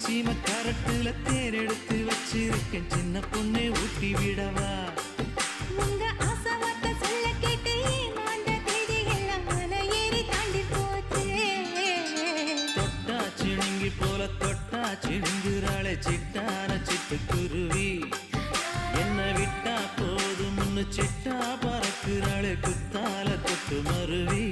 சீம கரட்டுல தேர் எடுத்து வச்சிருக்கேன் சின்ன பொண்ணே ஊட்டி விடவா உங்க ஆசவார்த்தை சொல்ல கேட்டு மாண்ட தேதி எல்லாம் மலை ஏறி தாண்டி போச்சு தொட்டா சிணுங்கி போல தொட்டா சிணுங்குறாளே சிட்டான சிட்டுக்குருவி என்ன விட்டா போதும் சிட்டா பறக்குறாளே குத்தால தொட்டு மருவி